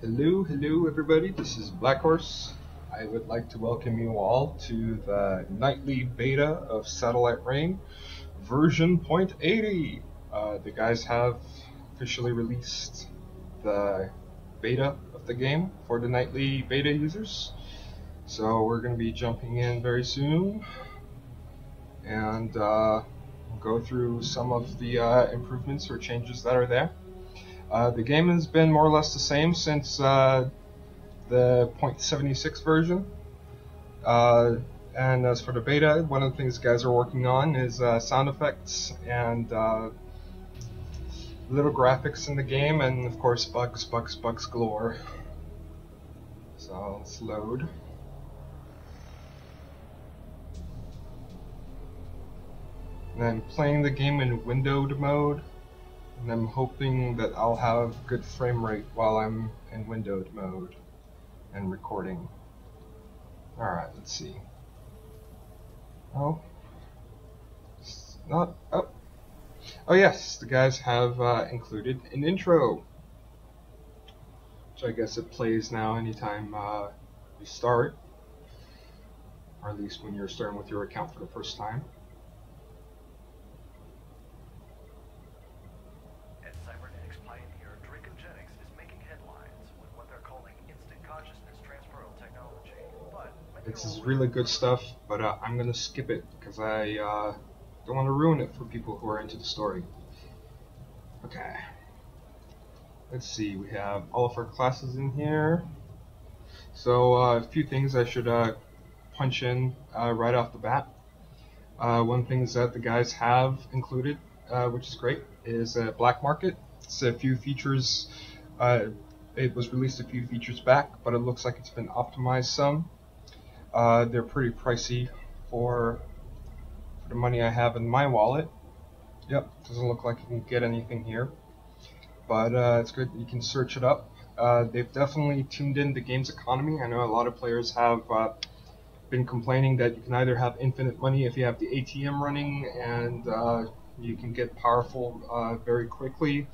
Hello everybody, this is Black Horse. I would like to welcome you all to the nightly beta of SatelliteReign version 0.80. The guys have officially released the beta of the game for the nightly beta users. So we're going to be jumping in very soon and go through some of the improvements or changes that are there. The game has been more or less the same since the 0.76 version. And as for the beta, one of the things guys are working on is sound effects and little graphics in the game, and of course bugs galore. So let's load. And I'm playing the game in windowed mode, and I'm hoping that I'll have good frame rate while I'm in windowed mode and recording. Alright, let's see. Oh. It's not up. Oh yes, the guys have included an intro, which I guess it plays now anytime you start, or at least when you're starting with your account for the first time. This is really good stuff, but I'm going to skip it because I don't want to ruin it for people who are into the story. Okay. Let's see, we have all of our classes in here. So a few things I should punch in right off the bat. One thing that the guys have included, which is great, is a black market. It's a few features. It was released a few features back, but it looks like it's been optimized some. They're pretty pricey for the money I have in my wallet. Yep, doesn't look like you can get anything here, but it's good that you can search it up. They've definitely tuned in the game's economy. I know a lot of players have been complaining that you can either have infinite money if you have the ATM running, and you can get powerful very quickly.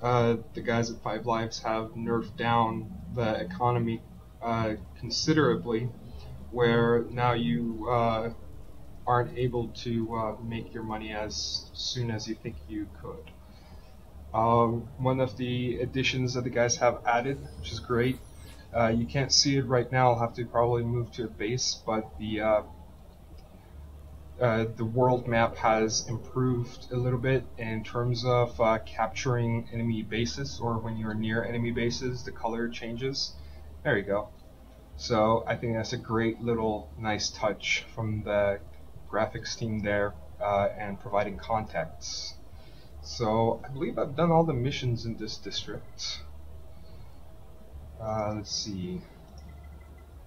The guys at 5 Lives have nerfed down the economy considerably, where now you aren't able to make your money as soon as you think you could. One of the additions that the guys have added, which is great, you can't see it right now, I'll have to probably move to a base, but the world map has improved a little bit in terms of capturing enemy bases, or when you're near enemy bases, the color changes. There you go. So I think that's a great little nice touch from the graphics team there, and providing context. So I believe I've done all the missions in this district. Let's see.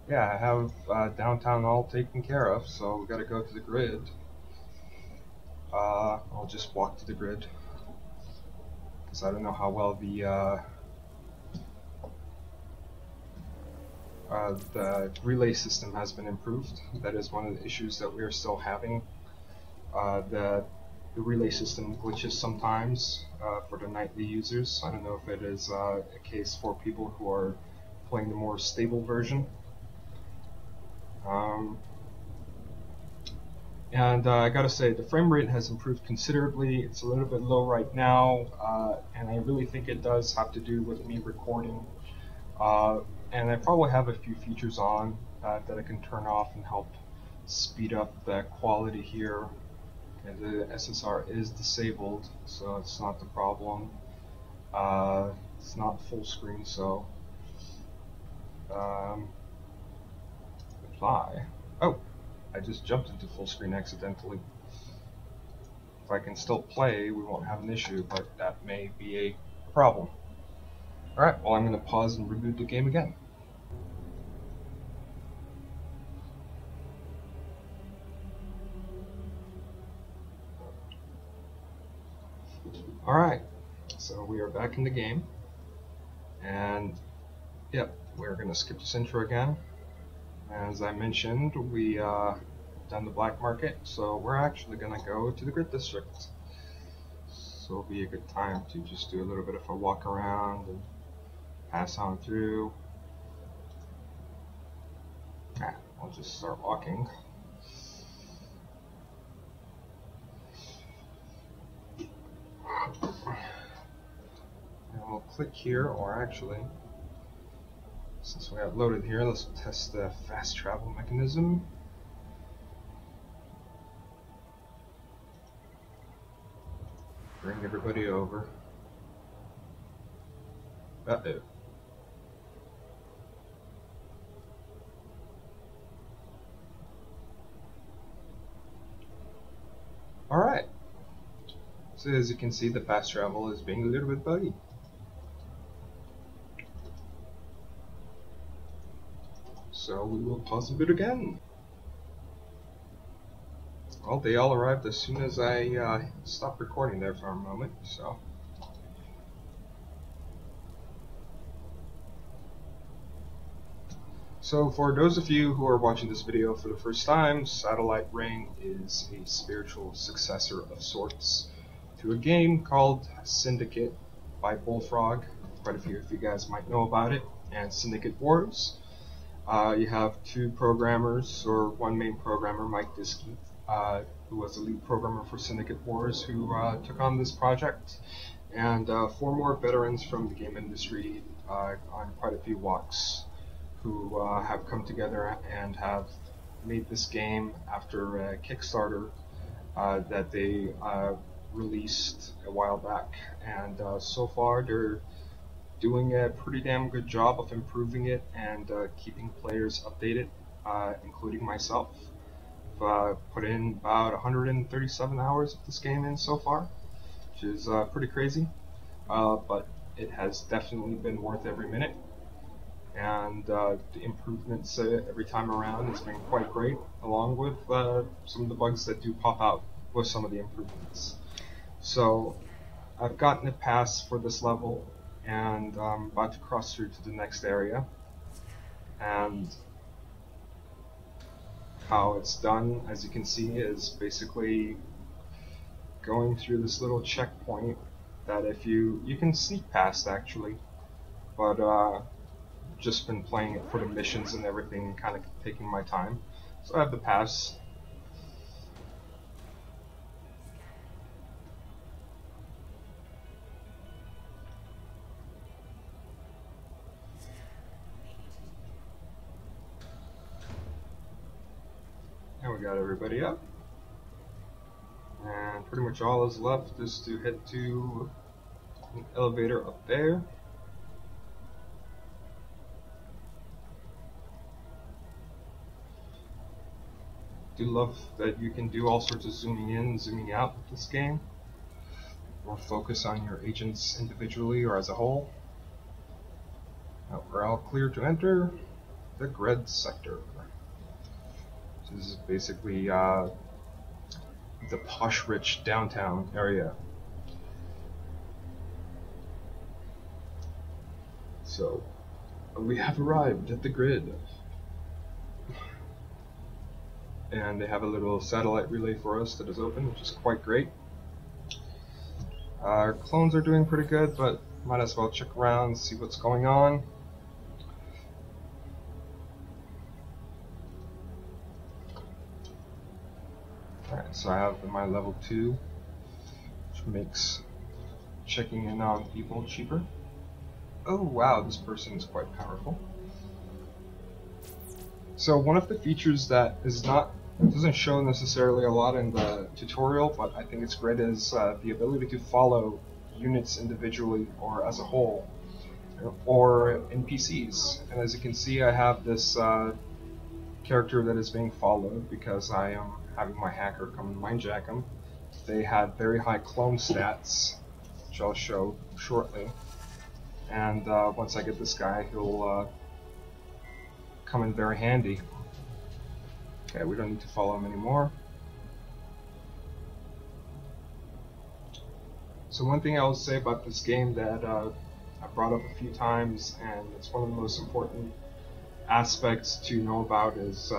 Yeah, I have downtown all taken care of, so we gotta go to the grid. I'll just walk to the grid, because I don't know how well the relay system has been improved. That is one of the issues that we are still having. The relay system glitches sometimes for the nightly users. I don't know if it is a case for people who are playing the more stable version. And I gotta say, the frame rate has improved considerably. It's a little bit low right now, and I really think it does have to do with me recording. And I probably have a few features on that I can turn off and help speed up the quality here. And the SSR is disabled, so it's not the problem. It's not full screen, so apply. Oh, I just jumped into full screen accidentally. If I can still play, we won't have an issue, but that may be a problem. Alright, well, I'm going to pause and reboot the game again. Alright, so we are back in the game, and yep, we're going to skip this intro again. As I mentioned, we done the black market, so we're actually going to go to the grid district. So it'll be a good time to just do a little bit of a walk around and pass on through. I'll just start walking. And we'll click here, or actually, since we have loaded here, let's test the fast travel mechanism. Bring everybody over. Uh-oh. Alright. So as you can see, the fast travel is being a little bit buggy. So we will pause a bit again. Well, they all arrived as soon as I stopped recording there for a moment, so. So for those of you who are watching this video for the first time, SatelliteReign is a spiritual successor of sorts to a game called Syndicate by Bullfrog. Quite a few of you guys might know about it, and Syndicate Wars. You have two programmers, or one main programmer, Mike Diskey, who was the lead programmer for Syndicate Wars, who took on this project, and four more veterans from the game industry on quite a few walks, who have come together and have made this game after a Kickstarter that they released a while back, and so far they're doing a pretty damn good job of improving it and keeping players updated, including myself. I've put in about 137 hours of this game in so far, which is pretty crazy, but it has definitely been worth every minute. And the improvements every time around has been quite great, along with some of the bugs that do pop out with some of the improvements. So I've gotten it passed for this level, and I'm about to cross through to the next area. And how it's done, as you can see, is basically going through this little checkpoint that if you can sneak past actually, but just been playing it for the missions and everything, kind of taking my time. So I have the pass. And we got everybody up. And pretty much all is left is to head to an elevator up there. Do love that you can do all sorts of zooming in, zooming out with this game, or focus on your agents individually or as a whole. Now we're all clear to enter the Gred sector. This is basically the posh rich downtown area. So we have arrived at the Grid. And they have a little satellite relay for us that is open, which is quite great. Our clones are doing pretty good, but might as well check around, see what's going on. Alright, so I have my level 2, which makes checking in on people cheaper. Oh wow, this person is quite powerful. So one of the features that doesn't show necessarily a lot in the tutorial, but I think it's great, is the ability to follow units individually or as a whole, or NPCs. And as you can see, I have this character that is being followed because I am having my hacker come and mindjack them. They had very high clone stats, which I'll show shortly. And once I get this guy, he'll come in very handy. Okay, we don't need to follow him anymore. So one thing I will say about this game that I brought up a few times, and it's one of the most important aspects to know about, is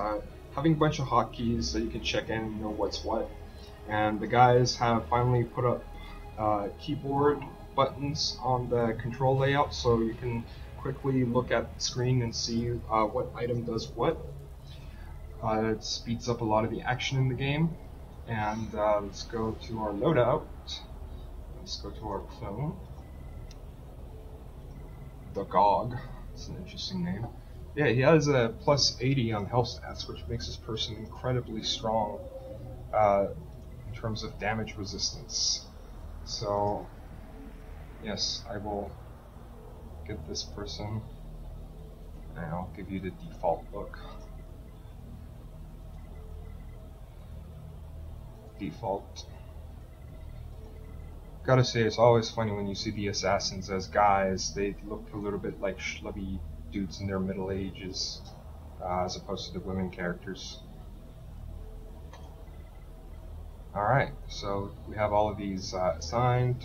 having a bunch of hotkeys that you can check in and know what's what. And the guys have finally put up keyboard buttons on the control layout, so you can quickly look at the screen and see what item does what. It speeds up a lot of the action in the game. And let's go to our loadout. Let's go to our clone. The Gog. It's an interesting name. Yeah, he has a plus 80 on health stats, which makes this person incredibly strong in terms of damage resistance. So, yes, I will get this person, and I'll give you the default look. Default. Gotta say, it's always funny when you see the assassins as guys. They look a little bit like schlubby dudes in their middle ages, as opposed to the women characters. Alright, so we have all of these assigned.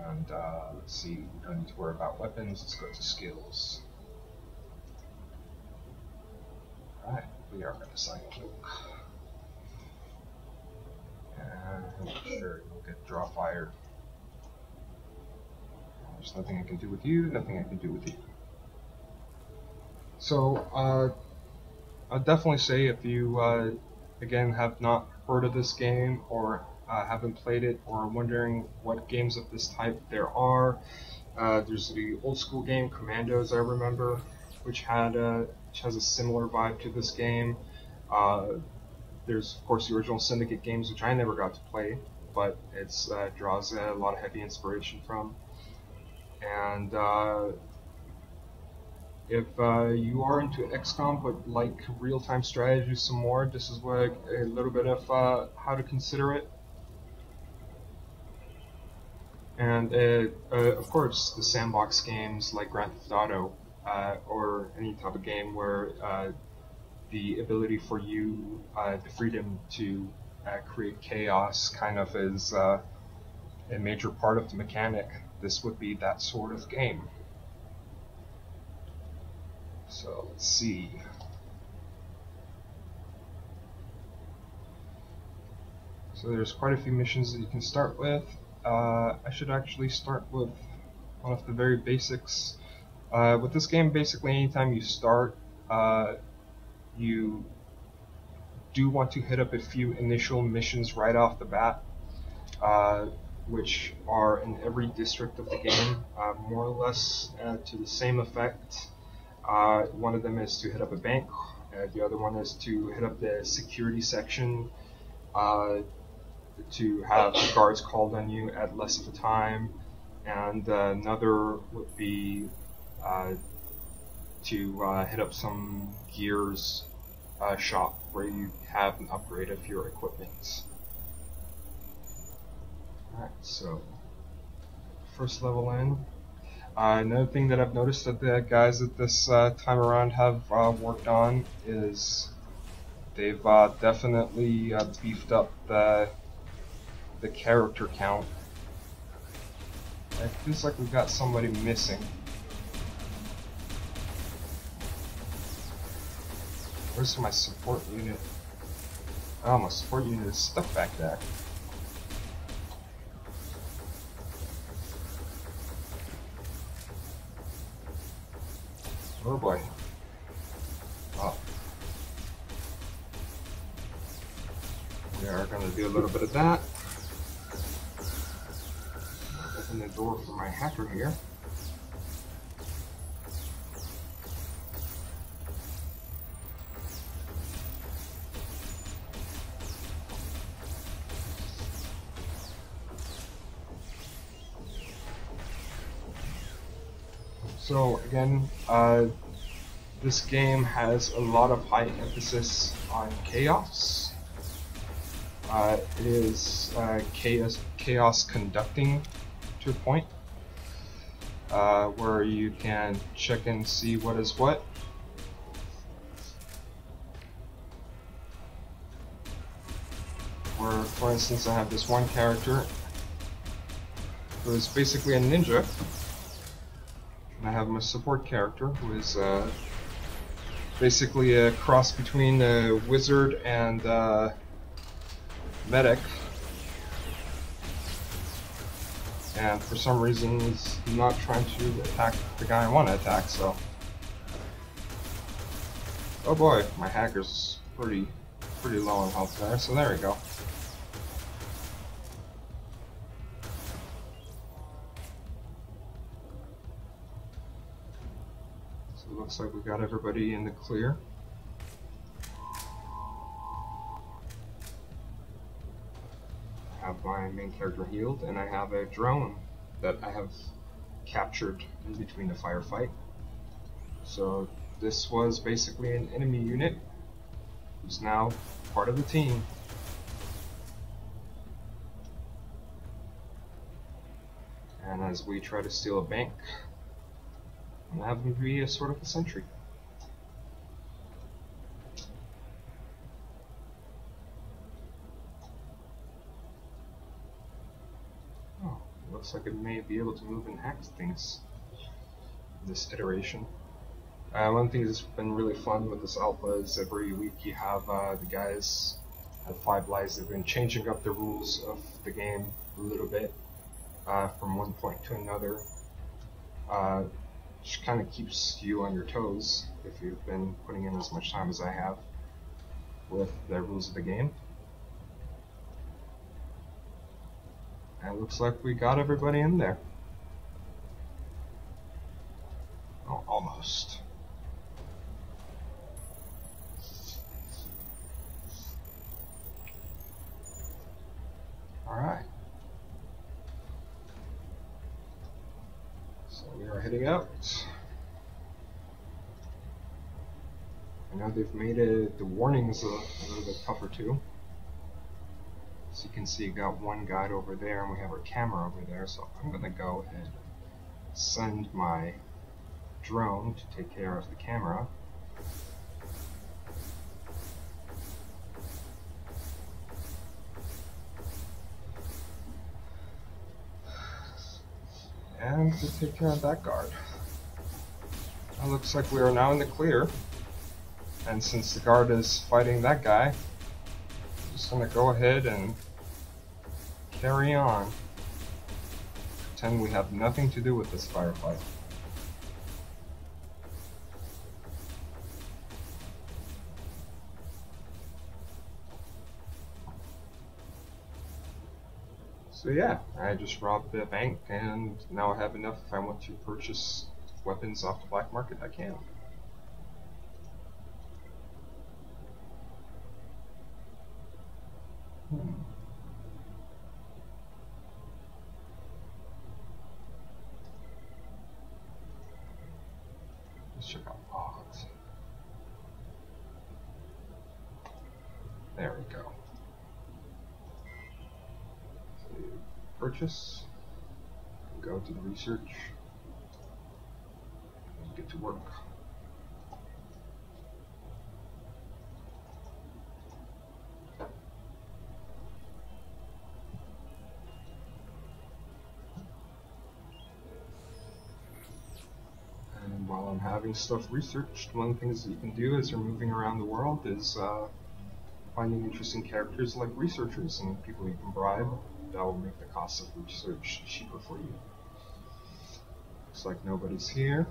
And let's see, we don't need to worry about weapons. Let's go to skills. Alright, we are going to assign cloak. And sure, you'll get draw fire. There's nothing I can do with you, nothing I can do with you. So, I'd definitely say if you, again, have not heard of this game or haven't played it or are wondering what games of this type there are, there's the old school game Commandos, I remember, which has a similar vibe to this game. There's, of course, the original Syndicate games, which I never got to play, but it draws a lot of heavy inspiration from. And if you are into XCOM but like real-time strategy some more, this is what a little bit of how to consider it. And of course, the sandbox games like Grand Theft Auto or any type of game where the ability for you, the freedom to create chaos kind of is a major part of the mechanic. This would be that sort of game. So let's see. So there's quite a few missions that you can start with. I should actually start with one of the very basics. With this game, basically anytime you start, you do want to hit up a few initial missions right off the bat, which are in every district of the game, more or less to the same effect. One of them is to hit up a bank, the other one is to hit up the security section, to have the guards called on you at less of a time, and another would be to hit up some gears shop where you have an upgrade of your equipment. Alright, so first level in. Another thing that I've noticed that the guys at this time around have worked on is they've definitely beefed up the character count. It feels like we've got somebody missing. Where's my support unit? Oh, my support unit is stuck back there. Oh boy. Oh. We are going to do a little bit of that. Open the door for my hacker here. So again, this game has a lot of high emphasis on chaos. It is chaos conducting to a point where you can check and see what is what. Where, for instance, I have this one character who is basically a ninja. I have my support character, who is basically a cross between a wizard and medic. and for some reason he's not trying to attack the guy I want to attack, so... Oh boy, my hacker's pretty low on health there, so there we go. So it looks like we got everybody in the clear. I have my main character healed, and I have a drone that I have captured in between the firefight. So this was basically an enemy unit who's now part of the team. And as we try to steal a bank, I'm having to be a sort of a sentry. Oh, looks like it may be able to move and hack things this iteration. One thing that's been really fun with this alpha is every week you have the guys at 5 Lives. They've been changing up the rules of the game a little bit from one point to another. Which kind of keeps you on your toes if you've been putting in as much time as I have with the rules of the game. And it looks like we got everybody in there. Oh, almost. Alright. So we are heading out. I know they've made the warnings a little bit tougher too. So you can see you got one guide over there and we have our camera over there, so I'm going to go and send my drone to take care of the camera. And to take care of that guard. It looks like we are now in the clear. And since the guard is fighting that guy, I'm just going to go ahead and carry on. Pretend we have nothing to do with this firefight. So yeah, I just robbed the bank, and now I have enough. If I want to purchase weapons off the black market, I can. Let's check out odds. There we go. Purchase, go to the research, and get to work. And while I'm having stuff researched, one of the things that you can do as you're moving around the world is finding interesting characters like researchers and people you can bribe. That will make the cost of research cheaper for you. Looks like nobody's here.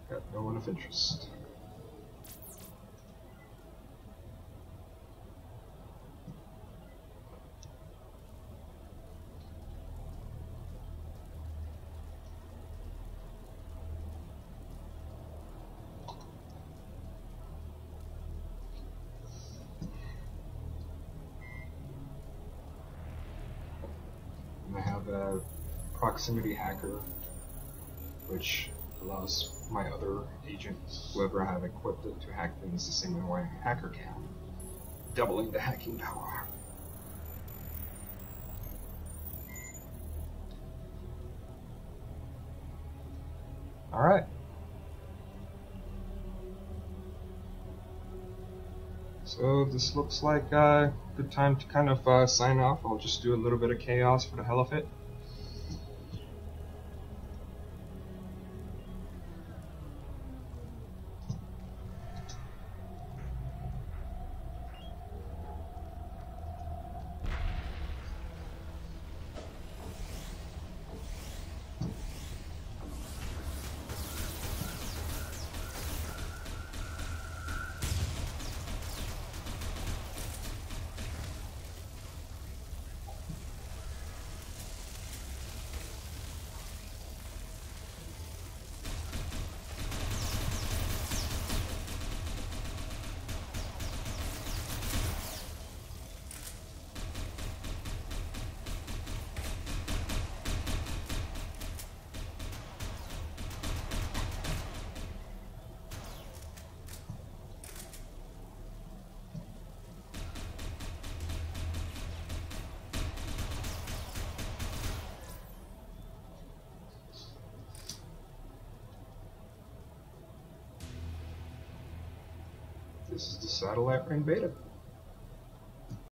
Got no one of interest. I have a proximity hacker, which allows my other agent, whoever I have equipped it, to hack things the same way a hacker can, doubling the hacking power. Alright. So this looks like a good time to kind of sign off. I'll just do a little bit of chaos for the hell of it. This is the SatelliteReign beta.